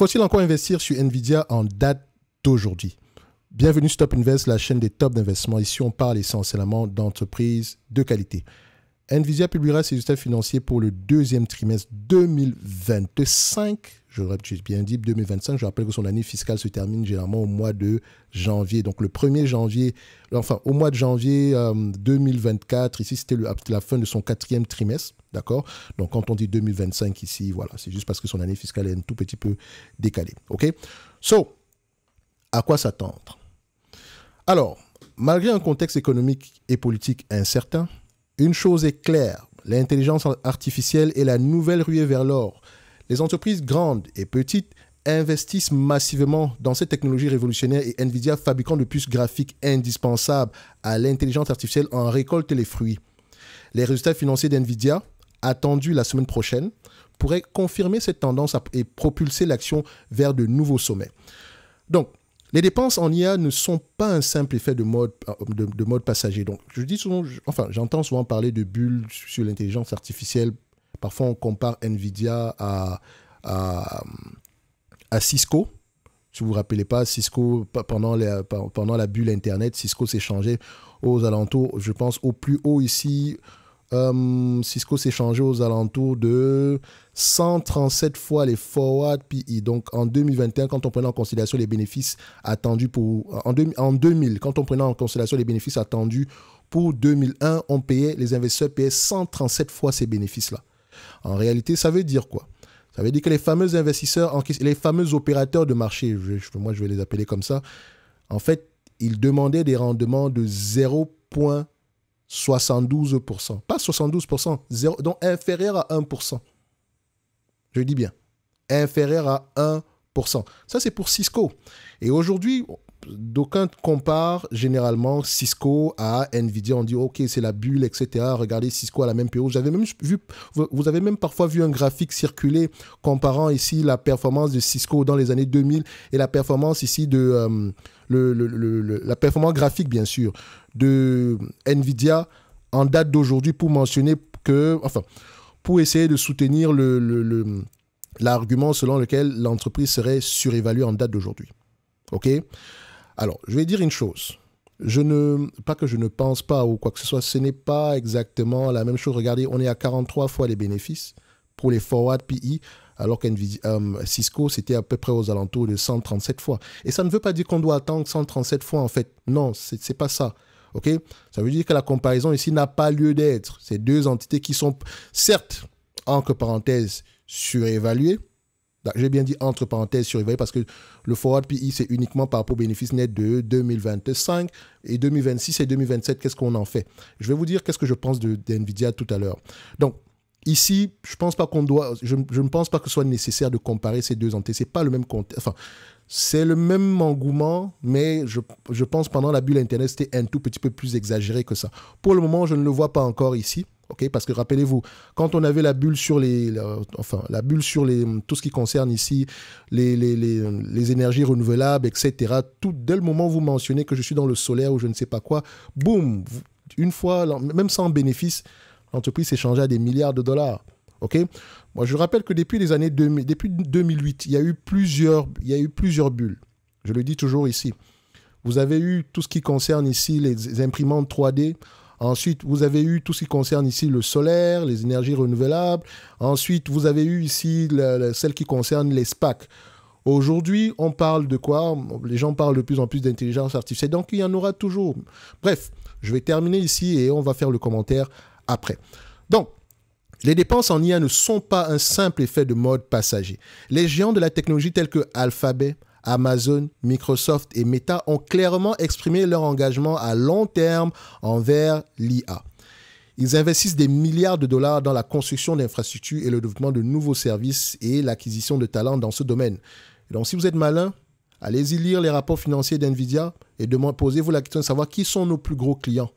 Faut-il encore investir sur Nvidia en date d'aujourd'hui? Bienvenue sur Top Invest, la chaîne des tops d'investissement. Ici, on parle essentiellement d'entreprises de qualité. Nvidia publiera ses résultats financiers pour le deuxième trimestre 2025. J'ai bien dit 2025. Je rappelle que son année fiscale se termine généralement au mois de janvier. Donc le 1er janvier, enfin au mois de janvier 2024, ici c'était la fin de son 4e trimestre. D'accord? Donc quand on dit 2025 ici, voilà, c'est juste parce que son année fiscale est un tout petit peu décalée. OK? So, à quoi s'attendre? Alors, malgré un contexte économique et politique incertain, une chose est claire, l'intelligence artificielle est la nouvelle ruée vers l'or. Les entreprises grandes et petites investissent massivement dans cette technologie révolutionnaire et Nvidia, fabricant de puces graphiques indispensables à l'intelligence artificielle, en récolte les fruits. Les résultats financiers d'Nvidia, attendus la semaine prochaine, pourraient confirmer cette tendance et propulser l'action vers de nouveaux sommets. Donc, les dépenses en IA ne sont pas un simple effet de mode passager. Donc, j'entends souvent parler de bulles sur l'intelligence artificielle. Parfois, on compare Nvidia à Cisco. Si vous ne vous rappelez pas, Cisco, pendant la bulle Internet, Cisco s'échangeait aux alentours, je pense, au plus haut ici, Cisco s'échangeait aux alentours de 137 fois les forward PE. Donc en 2021, quand on prenait en considération les bénéfices attendus en 2000, quand on prenait en considération les bénéfices attendus pour 2001, les investisseurs payaient 137 fois ces bénéfices-là. En réalité, ça veut dire quoi? Ça veut dire que les fameux investisseurs, les fameux opérateurs de marché, moi je vais les appeler comme ça, en fait, ils demandaient des rendements de 0,72%. Pas 72%, donc inférieur à 1%. Je dis bien, inférieur à 1%. Ça, c'est pour Cisco. Et aujourd'hui, d'aucuns comparent généralement Cisco à Nvidia. On dit, OK, c'est la bulle, etc. Regardez Cisco à la même période. Vous avez même parfois vu un graphique circuler comparant ici la performance de Cisco dans les années 2000 et la performance ici de... la performance graphique, bien sûr, de Nvidia en date d'aujourd'hui pour mentionner que... Enfin, pour essayer de soutenir l'argument selon lequel l'entreprise serait surévaluée en date d'aujourd'hui. OK? Alors, je vais dire une chose. Pas que je ne pense pas ou quoi que ce soit, ce n'est pas exactement la même chose. Regardez, on est à 43 fois les bénéfices pour les forward PE, alors que Cisco, c'était à peu près aux alentours de 137 fois. Et ça ne veut pas dire qu'on doit attendre 137 fois, en fait. Non, c'est pas ça. OK? Ça veut dire que la comparaison ici n'a pas lieu d'être. Ces deux entités qui sont, certes, entre parenthèses, surévaluées. J'ai bien dit entre parenthèses surévaluées parce que le forward PE, c'est uniquement par rapport au bénéfice net de 2025 et 2026 et 2027. Qu'est-ce qu'on en fait? Je vais vous dire qu'est-ce que je pense d'Nvidia tout à l'heure. Donc, ici, je ne pense pas que ce soit nécessaire de comparer ces deux entités. C'est pas le même contexte. Enfin, c'est le même engouement, mais je pense pendant la bulle Internet, c'était un tout petit peu plus exagéré que ça. Pour le moment, je ne le vois pas encore ici. Okay, parce que rappelez-vous, quand on avait la bulle sur tout ce qui concerne ici les énergies renouvelables, etc., dès le moment où vous mentionnez que je suis dans le solaire ou je ne sais pas quoi, boum, une fois, même sans bénéfice, l'entreprise s'est changée à des milliards de dollars. Okay? Moi, je rappelle que depuis 2008, il y a eu plusieurs bulles. Je le dis toujours ici. Vous avez eu tout ce qui concerne ici les imprimantes 3D. Ensuite, vous avez eu tout ce qui concerne ici le solaire, les énergies renouvelables. Ensuite, vous avez eu ici celle qui concerne les SPAC. Aujourd'hui, on parle de quoi? Les gens parlent de plus en plus d'intelligence artificielle. Donc, il y en aura toujours. Bref, je vais terminer ici et on va faire le commentaire après. Donc, les dépenses en IA ne sont pas un simple effet de mode passager. Les géants de la technologie tels que Alphabet, Amazon, Microsoft et Meta ont clairement exprimé leur engagement à long terme envers l'IA. Ils investissent des milliards de dollars dans la construction d'infrastructures et le développement de nouveaux services et l'acquisition de talents dans ce domaine. Donc, si vous êtes malin, allez-y lire les rapports financiers d'NVIDIA et posez-vous la question de savoir qui sont nos plus gros clients.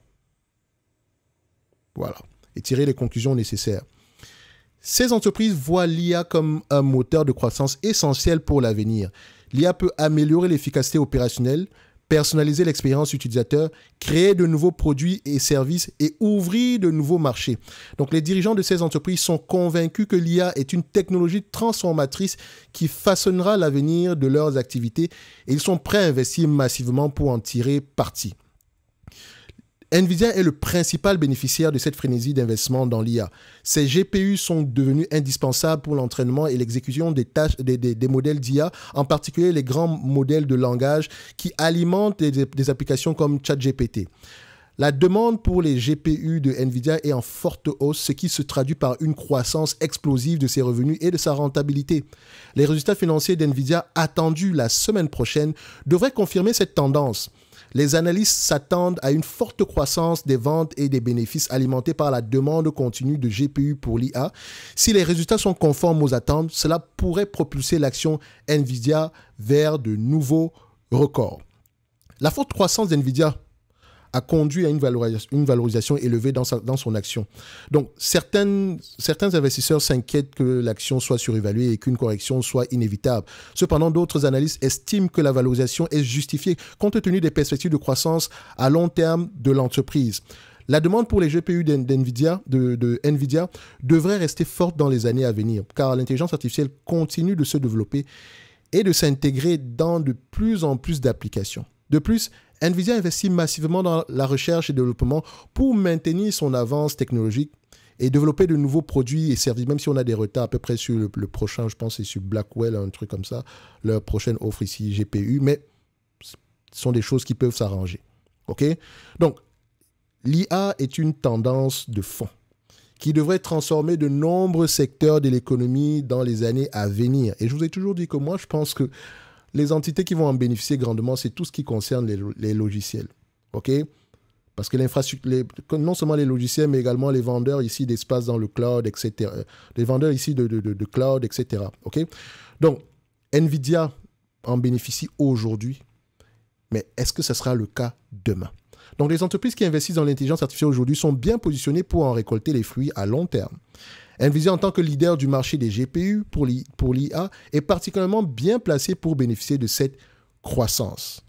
Voilà. Et tirez les conclusions nécessaires. Ces entreprises voient l'IA comme un moteur de croissance essentiel pour l'avenir. L'IA peut améliorer l'efficacité opérationnelle, personnaliser l'expérience utilisateur, créer de nouveaux produits et services et ouvrir de nouveaux marchés. Donc, les dirigeants de ces entreprises sont convaincus que l'IA est une technologie transformatrice qui façonnera l'avenir de leurs activités et ils sont prêts à investir massivement pour en tirer parti. NVIDIA est le principal bénéficiaire de cette frénésie d'investissement dans l'IA. Ces GPU sont devenus indispensables pour l'entraînement et l'exécution des tâches des modèles d'IA, en particulier les grands modèles de langage qui alimentent des applications comme ChatGPT. La demande pour les GPU de NVIDIA est en forte hausse, ce qui se traduit par une croissance explosive de ses revenus et de sa rentabilité. Les résultats financiers d'NVIDIA attendus la semaine prochaine devraient confirmer cette tendance. Les analystes s'attendent à une forte croissance des ventes et des bénéfices alimentés par la demande continue de GPU pour l'IA. Si les résultats sont conformes aux attentes, cela pourrait propulser l'action NVIDIA vers de nouveaux records. La forte croissance d'NVIDIA a conduit à une valorisation élevée dans son action. Donc, certains investisseurs s'inquiètent que l'action soit surévaluée et qu'une correction soit inévitable. Cependant, d'autres analystes estiment que la valorisation est justifiée compte tenu des perspectives de croissance à long terme de l'entreprise. La demande pour les GPU de NVIDIA devrait rester forte dans les années à venir, car l'intelligence artificielle continue de se développer et de s'intégrer dans de plus en plus d'applications. De plus, NVIDIA investit massivement dans la recherche et développement pour maintenir son avance technologique et développer de nouveaux produits et services, même si on a des retards à peu près sur le prochain, je pense c'est sur Blackwell, un truc comme ça, leur prochaine offre ici GPU, mais ce sont des choses qui peuvent s'arranger. OK? Donc, l'IA est une tendance de fond qui devrait transformer de nombreux secteurs de l'économie dans les années à venir. Et je vous ai toujours dit que moi, je pense que les entités qui vont en bénéficier grandement, c'est tout ce qui concerne les logiciels. OK? Parce que l'infrastructure, non seulement les logiciels, mais également les vendeurs ici d'espace dans le cloud, etc. Les vendeurs ici de cloud, etc. OK? Donc, NVIDIA en bénéficie aujourd'hui, mais est-ce que ce sera le cas demain? Donc, les entreprises qui investissent dans l'intelligence artificielle aujourd'hui sont bien positionnées pour en récolter les fruits à long terme. NVIDIA, en tant que leader du marché des GPU pour l'IA, est particulièrement bien placé pour bénéficier de cette croissance.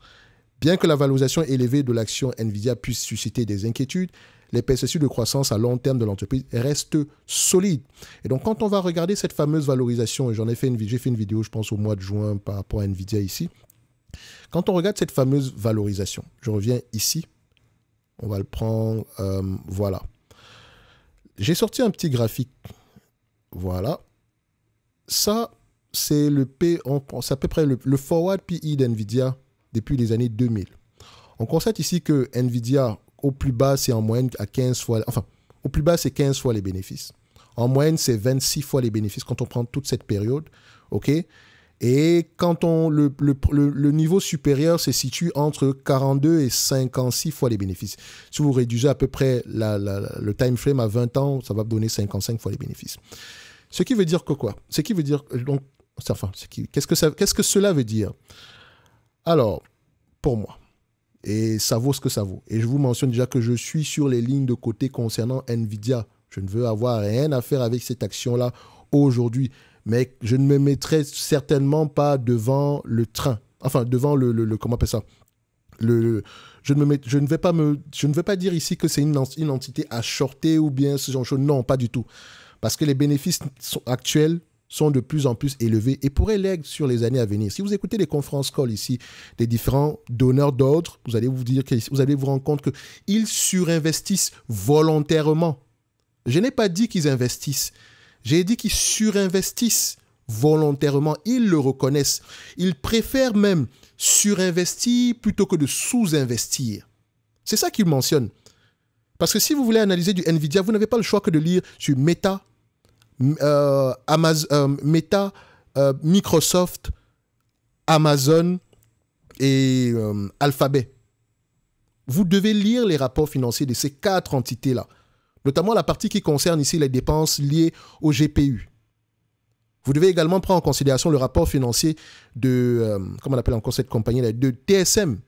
Bien que la valorisation élevée de l'action NVIDIA puisse susciter des inquiétudes, les perspectives de croissance à long terme de l'entreprise restent solides. Et donc, quand on va regarder cette fameuse valorisation, et j'ai fait une vidéo, je pense, au mois de juin par rapport à NVIDIA ici, quand on regarde cette fameuse valorisation, je reviens ici, on va le prendre, voilà. J'ai sorti un petit graphique. Voilà. Ça, c'est c'est à peu près le forward PE d'NVIDIA depuis les années 2000. On constate ici que NVIDIA, au plus bas, c'est en moyenne à 15 fois... Enfin, au plus bas, c'est 15 fois les bénéfices. En moyenne, c'est 26 fois les bénéfices quand on prend toute cette période. OK? Et quand le niveau supérieur se situe entre 42 et 56 fois les bénéfices. Si vous réduisez à peu près le time frame à 20 ans, ça va donner 55 fois les bénéfices. Ce qui veut dire que quoi? Ce qui veut dire... Donc, enfin, qu'est-ce que cela veut dire? Alors, pour moi, et ça vaut ce que ça vaut. Et je vous mentionne déjà que je suis sur les lignes de côté concernant NVIDIA. Je ne veux avoir rien à faire avec cette action-là aujourd'hui. Mais je ne me mettrai certainement pas devant le train. Enfin, devant comment on appelle ça? Je ne vais pas dire ici que c'est une entité à shorter ou bien ce genre de choses. Non, pas du tout. Parce que les bénéfices actuels sont de plus en plus élevés et pourraient l'être sur les années à venir. Si vous écoutez les conférences call ici des différents donneurs d'ordre, vous allez vous rendre compte qu'ils surinvestissent volontairement. Je n'ai pas dit qu'ils investissent. J'ai dit qu'ils surinvestissent volontairement. Ils le reconnaissent. Ils préfèrent même surinvestir plutôt que de sous-investir. C'est ça qu'ils mentionnent. Parce que si vous voulez analyser du NVIDIA, vous n'avez pas le choix que de lire sur Meta, Microsoft, Amazon et Alphabet. Vous devez lire les rapports financiers de ces 4 entités-là. Notamment la partie qui concerne ici les dépenses liées au GPU. Vous devez également prendre en considération le rapport financier de, comment on appelle encore cette compagnie-là, de TSM.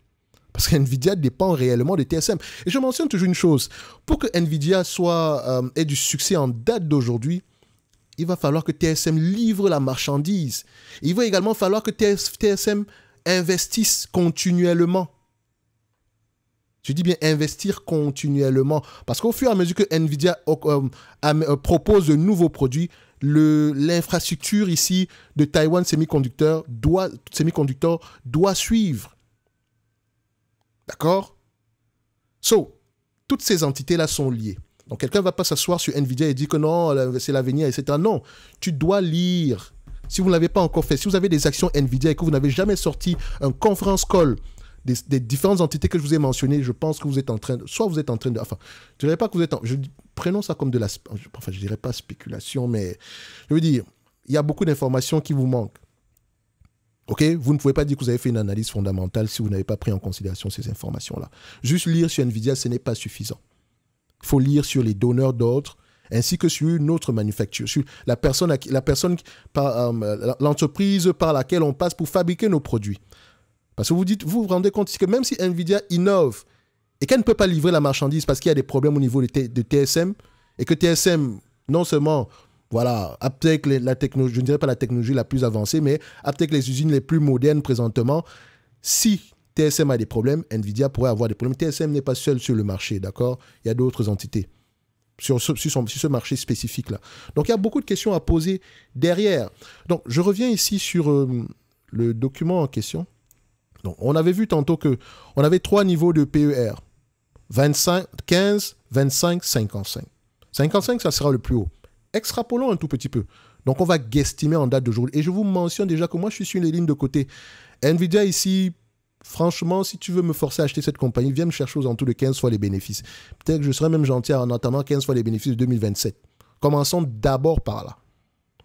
Parce qu'NVIDIA dépend réellement de TSM. Et je mentionne toujours une chose. Pour que NVIDIA ait du succès en date d'aujourd'hui, il va falloir que TSM livre la marchandise. Il va également falloir que TSM investisse continuellement. Je dis bien investir continuellement. Parce qu'au fur et à mesure que NVIDIA propose de nouveaux produits, l'infrastructure ici de Taiwan Semiconductor doit suivre. D'accord? Toutes ces entités-là sont liées. Donc, quelqu'un ne va pas s'asseoir sur NVIDIA et dire que non, c'est l'avenir, etc. Non, tu dois lire. Si vous ne l'avez pas encore fait, si vous avez des actions NVIDIA et que vous n'avez jamais sorti un conference call des différentes entités que je vous ai mentionnées, je pense que vous êtes en train de... Soit vous êtes en train de... Enfin, je ne dirais pas que vous êtes en... Prenons ça comme de la... Enfin, je ne dirais pas spéculation, mais je veux dire, il y a beaucoup d'informations qui vous manquent. OK? Vous ne pouvez pas dire que vous avez fait une analyse fondamentale si vous n'avez pas pris en considération ces informations-là. Juste lire sur NVIDIA, ce n'est pas suffisant. Il faut lire sur les donneurs d'ordre, ainsi que sur une autre manufacture, sur l'entreprise par laquelle on passe pour fabriquer nos produits. Parce que vous vous rendez compte que même si NVIDIA innove et qu'elle ne peut pas livrer la marchandise parce qu'il y a des problèmes au niveau de TSM, et que TSM, non seulement, voilà, a peut-être la technologie, je ne dirais pas la technologie la plus avancée, mais a peut-être les usines les plus modernes présentement, si TSM a des problèmes, NVIDIA pourrait avoir des problèmes. TSM n'est pas seul sur le marché, d'accord? Il y a d'autres entités sur ce marché spécifique-là. Donc, il y a beaucoup de questions à poser derrière. Donc, je reviens ici sur le document en question. Donc, on avait vu tantôt qu'on avait 3 niveaux de PER. 25, 15, 25, 55. 55, ça sera le plus haut. Extrapolons un tout petit peu. Donc, on va guesstimer en date d'aujourd'hui. Et je vous mentionne déjà que moi, je suis sur les lignes de côté. NVIDIA ici, franchement, si tu veux me forcer à acheter cette compagnie, viens me chercher aux alentours de 15 fois les bénéfices. Peut-être que je serai même gentil en attendant 15 fois les bénéfices de 2027. Commençons d'abord par là.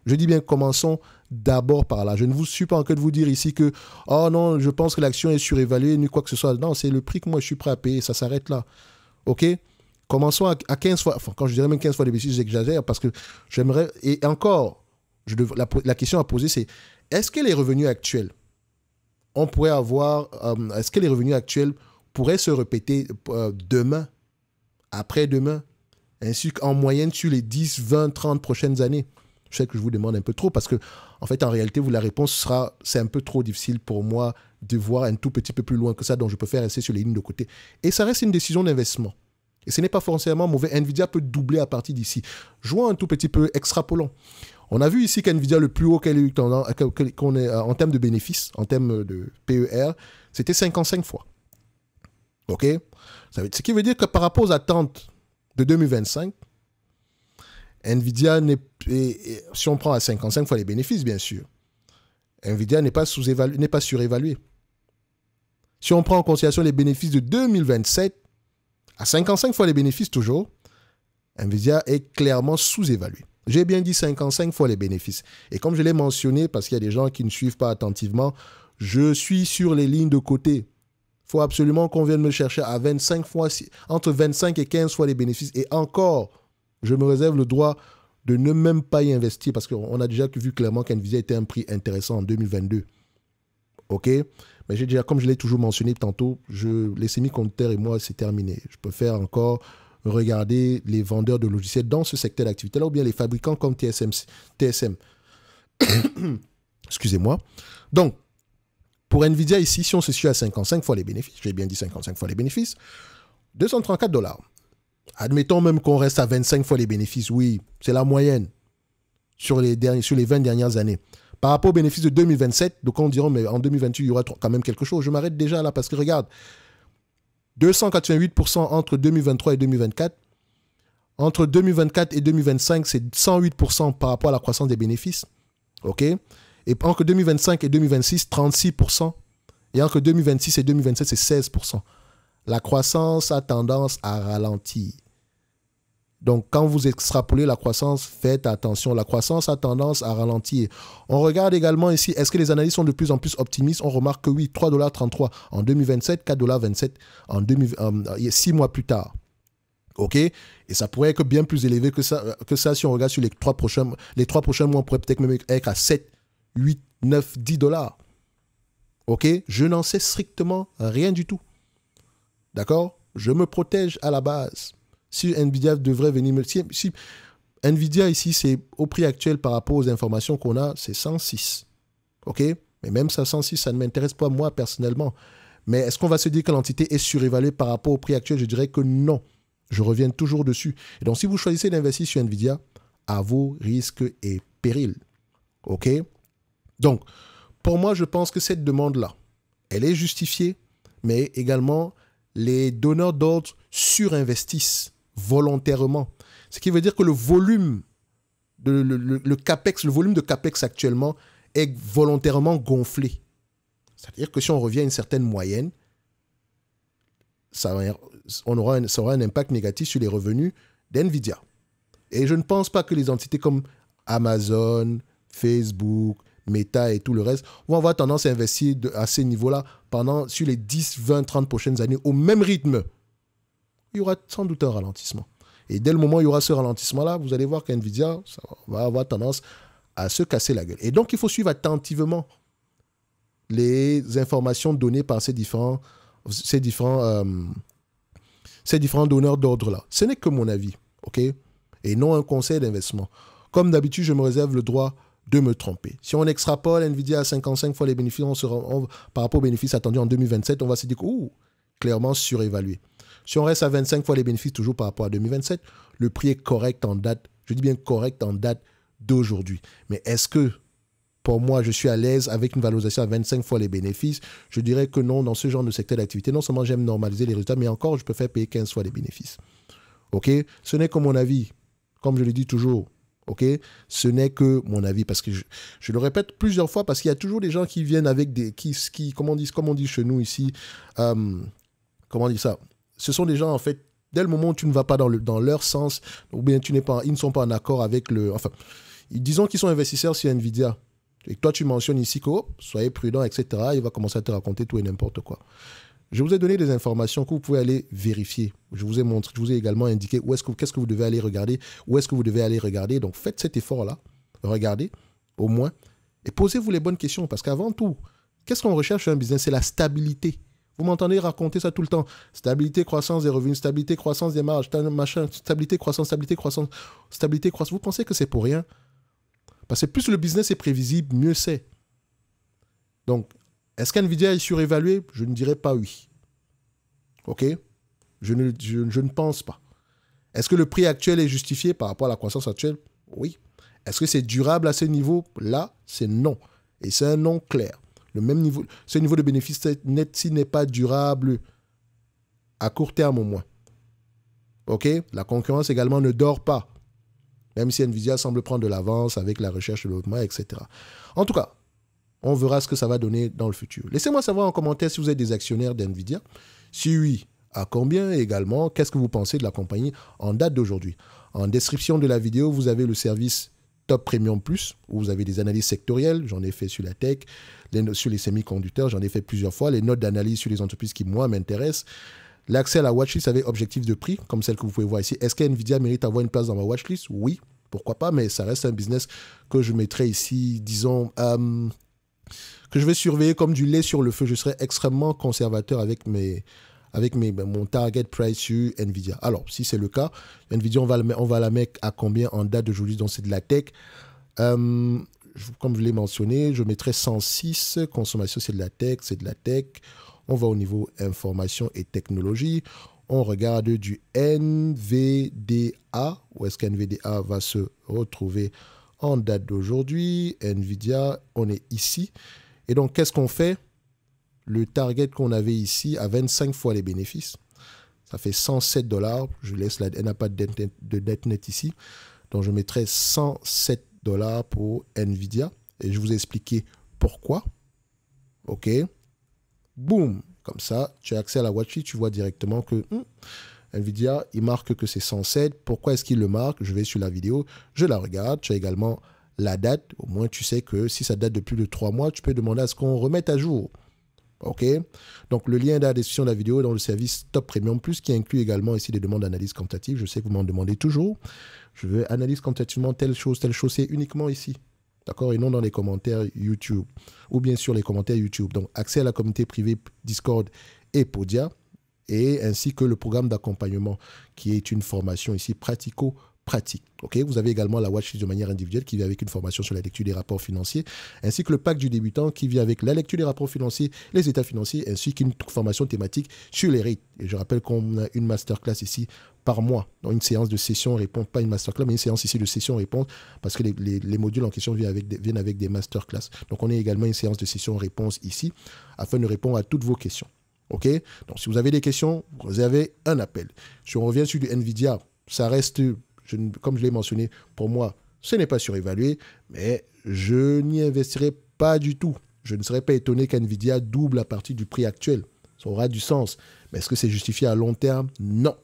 Je dis bien, commençons d'abord par là. Je ne vous suis pas en train de vous dire ici que « Oh non, je pense que l'action est surévaluée, ni quoi que ce soit. » Non, c'est le prix que moi, je suis prêt à payer. Ça s'arrête là. OK? Commençons à 15 fois... Enfin, quand je dirais même 15 fois les bénéfices, j'exagère parce que j'aimerais... Et encore, la question à poser, c'est est-ce que les revenus actuels, on pourrait avoir... est-ce que les revenus actuels pourraient se répéter demain, après-demain, ainsi qu'en moyenne sur les 10, 20, 30 prochaines années? Je sais que je vous demande un peu trop parce que, en fait, en réalité, la réponse sera, c'est un peu trop difficile pour moi de voir un tout petit peu plus loin que ça, donc je préfère rester sur les lignes de côté. Et ça reste une décision d'investissement. Et ce n'est pas forcément mauvais. NVIDIA peut doubler à partir d'ici. Jouons un tout petit peu, extrapolons. On a vu ici qu'NVIDIA, le plus haut qu'on ait en termes de bénéfices, en termes de PER, c'était 55 fois. OK? Ce qui veut dire que par rapport aux attentes de 2025, NVIDIA, si on prend à 55 fois les bénéfices, bien sûr, NVIDIA n'est pas surévalué. Si on prend en considération les bénéfices de 2027, à 55 fois les bénéfices toujours, NVIDIA est clairement sous-évalué. J'ai bien dit 55 fois les bénéfices. Et comme je l'ai mentionné, parce qu'il y a des gens qui ne suivent pas attentivement, je suis sur les lignes de côté. Il faut absolument qu'on vienne me chercher à 25 fois, entre 25 et 15 fois les bénéfices. Et encore, je me réserve le droit de ne même pas y investir parce qu'on a déjà vu clairement qu'NVIDIA était un prix intéressant en 2022. OK? Mais j'ai déjà, comme je l'ai toujours mentionné tantôt, les semi-conducteurs et moi, c'est terminé. Je préfère encore regarder les vendeurs de logiciels dans ce secteur d'activité-là ou bien les fabricants comme TSM. Excusez-moi. Donc, pour NVIDIA ici, si on se suit à 55 fois les bénéfices, j'ai bien dit 55 fois les bénéfices, $234. Admettons même qu'on reste à 25 fois les bénéfices. Oui, c'est la moyenne sur les 20 dernières années. Par rapport aux bénéfices de 2027, donc on dirait, mais en 2028, il y aura quand même quelque chose. Je m'arrête déjà là parce que regarde, 288% entre 2023 et 2024. Entre 2024 et 2025, c'est 108% par rapport à la croissance des bénéfices. OK? Et entre 2025 et 2026, 36%. Et entre 2026 et 2027, c'est 16%. La croissance a tendance à ralentir. Donc, quand vous extrapolez la croissance, faites attention. La croissance a tendance à ralentir. On regarde également ici, est-ce que les analystes sont de plus en plus optimistes? On remarque que oui, $3,33 en 2027, $4,27 6 mois plus tard. OK? Et ça pourrait être bien plus élevé que ça si on regarde sur les 3 prochains mois. On pourrait peut-être même être à 7, 8, 9, $10. OK? Je n'en sais strictement rien du tout. D'accord? Je me protège à la base. Si NVIDIA devrait venir me... Si NVIDIA ici, c'est au prix actuel par rapport aux informations qu'on a, c'est 106. OK? Mais même ça, 106, ça ne m'intéresse pas moi personnellement. Mais est-ce qu'on va se dire que l'entité est surévaluée par rapport au prix actuel? Je dirais que non. Je reviens toujours dessus. Et donc, si vous choisissez d'investir sur Nvidia, à vos risques et périls. OK? Donc, pour moi, je pense que cette demande-là, elle est justifiée, mais également, les donneurs d'ordre surinvestissent volontairement. Ce qui veut dire que le volume le CAPEX, le volume de CAPEX actuellement est volontairement gonflé. C'est-à-dire que si on revient à une certaine moyenne, ça aura un impact négatif sur les revenus d'NVIDIA. Et je ne pense pas que les entités comme Amazon, Facebook, Meta et tout le reste vont avoir tendance à investir à ces niveaux-là sur les 10, 20, 30 prochaines années au même rythme. Il y aura sans doute un ralentissement. Et dès le moment où il y aura ce ralentissement-là, vous allez voir qu'NVIDIA va avoir tendance à se casser la gueule. Et donc, il faut suivre attentivement les informations données par ces différents donneurs d'ordre-là. Ce n'est que mon avis, OK? Et non un conseil d'investissement. Comme d'habitude, je me réserve le droit de me tromper. Si on extrapole NVIDIA à 55 fois les bénéfices, par rapport aux bénéfices attendus en 2027, on va se dire que, clairement surévalué. Si on reste à 25 fois les bénéfices, toujours par rapport à 2027, le prix est correct en date, je dis bien correct en date d'aujourd'hui. Mais est-ce que, pour moi, je suis à l'aise avec une valorisation à 25 fois les bénéfices? Je dirais que non, dans ce genre de secteur d'activité. Non seulement j'aime normaliser les résultats, mais encore, je peux faire payer 15 fois les bénéfices. OK? Ce n'est que mon avis. Comme je le dis toujours, OK? Ce n'est que mon avis. Parce que je le répète plusieurs fois, parce qu'il y a toujours des gens qui viennent avec des... comme on dit chez nous ici, comment on dit ça? Ce sont des gens, en fait, dès le moment où tu ne vas pas dans leur sens, ou bien ils ne sont pas en accord avec le... Enfin, disons qu'ils sont investisseurs sur NVIDIA. Et que toi, tu mentionnes ici que, soyez prudent, etc. Il va commencer à te raconter tout et n'importe quoi. Je vous ai donné des informations que vous pouvez aller vérifier. Je vous ai montré, je vous ai également indiqué qu'est-ce que vous devez aller regarder, où est-ce que vous devez aller regarder. Donc, faites cet effort-là. Regardez, au moins. Et posez-vous les bonnes questions. Parce qu'avant tout, qu'est-ce qu'on recherche sur un business? C'est la stabilité. Vous m'entendez raconter ça tout le temps. Stabilité, croissance des revenus, stabilité, croissance des marges, machin, stabilité, croissance, stabilité, croissance, stabilité, croissance. Vous pensez que c'est pour rien? Parce que plus le business est prévisible, mieux c'est. Donc, est-ce qu'NVIDIA est surévalué? Je ne dirais pas oui. OK? Je ne pense pas. Est-ce que le prix actuel est justifié par rapport à la croissance actuelle? Oui. Est-ce que c'est durable à ce niveau-là? C'est non. Et c'est un non clair. Le même niveau, ce niveau de bénéfice net, s'il n'est pas durable à court terme au moins. OK? La concurrence également ne dort pas. Même si NVIDIA semble prendre de l'avance avec la recherche et le développement, etc. En tout cas, on verra ce que ça va donner dans le futur. Laissez-moi savoir en commentaire si vous êtes des actionnaires d'NVIDIA. Si oui, à combien? Et également, qu'est-ce que vous pensez de la compagnie en date d'aujourd'hui? En description de la vidéo, vous avez le service Top Premium Plus, où vous avez des analyses sectorielles. J'en ai fait sur la tech, sur les semi-conducteurs, j'en ai fait plusieurs fois. Les notes d'analyse sur les entreprises qui, moi, m'intéressent. L'accès à la watchlist avec objectif de prix, comme celle que vous pouvez voir ici. Est-ce qu'NVIDIA mérite d'avoir une place dans ma watchlist? Oui, pourquoi pas, mais ça reste un business que je mettrai ici, disons, que je vais surveiller comme du lait sur le feu. Je serai extrêmement conservateur avec mon target price sur NVIDIA. Alors, si c'est le cas, NVIDIA, on va la mettre à combien en date d'aujourd'hui? Donc, c'est de la tech. Comme je l'ai mentionné, je mettrai 106. Consommation, c'est de la tech, c'est de la tech. On va au niveau information et technologie. On regarde du NVDA. Où est-ce qu'NVDA va se retrouver en date d'aujourd'hui? NVIDIA, on est ici. Et donc, qu'est-ce qu'on fait? Le target qu'on avait ici à 25 fois les bénéfices, ça fait 107 $. Je laisse elle n'a pas de dette nette ici. Donc, je mettrai 107 $ pour NVIDIA. Et je vous ai expliqué pourquoi. OK. Boum. Comme ça, tu as accès à la watchlist. Tu vois directement que NVIDIA, il marque que c'est 107. Pourquoi est-ce qu'il le marque? Je vais sur la vidéo. Je la regarde. Tu as également la date. Au moins, tu sais que si ça date de plus de 3 mois, tu peux demander à ce qu'on remette à jour. OK? Donc, le lien est dans la description de la vidéo dans le service Top Premium Plus qui inclut également ici des demandes d'analyse quantitative. Je sais que vous m'en demandez toujours. Je veux analyse quantitativement telle chose. C'est uniquement ici. D'accord? Et non dans les commentaires YouTube. Ou bien sûr les commentaires YouTube. Donc, accès à la communauté privée Discord et Podia. Et ainsi que le programme d'accompagnement qui est une formation ici pratique. Okay, vous avez également la watchlist de manière individuelle qui vient avec une formation sur la lecture des rapports financiers, ainsi que le pack du débutant qui vient avec la lecture des rapports financiers, les états financiers, ainsi qu'une formation thématique sur les REIT. Et je rappelle qu'on a une masterclass ici par mois, dans une séance de session-réponse, pas une masterclass, mais une séance ici de session-réponse, parce que les modules en question viennent avec des masterclass. Donc on a également une séance de session-réponse ici, afin de répondre à toutes vos questions. OK? Donc si vous avez des questions, vous avez un appel. Si on revient sur du NVIDIA, ça reste... comme je l'ai mentionné, pour moi, ce n'est pas surévalué, mais je n'y investirai pas du tout. Je ne serais pas étonné qu'NVIDIA double à partir du prix actuel. Ça aura du sens. Mais est-ce que c'est justifié à long terme? Non.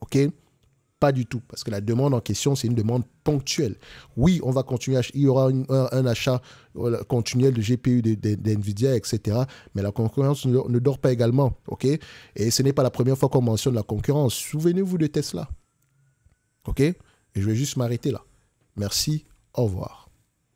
OK? Pas du tout. Parce que la demande en question, c'est une demande ponctuelle. Oui, on va continuer. Il y aura un achat continuel de GPU d'NVIDIA, etc. Mais la concurrence ne dort pas également. OK? Et ce n'est pas la première fois qu'on mentionne la concurrence. Souvenez-vous de Tesla. OK? Et je vais juste m'arrêter là. Merci. Au revoir.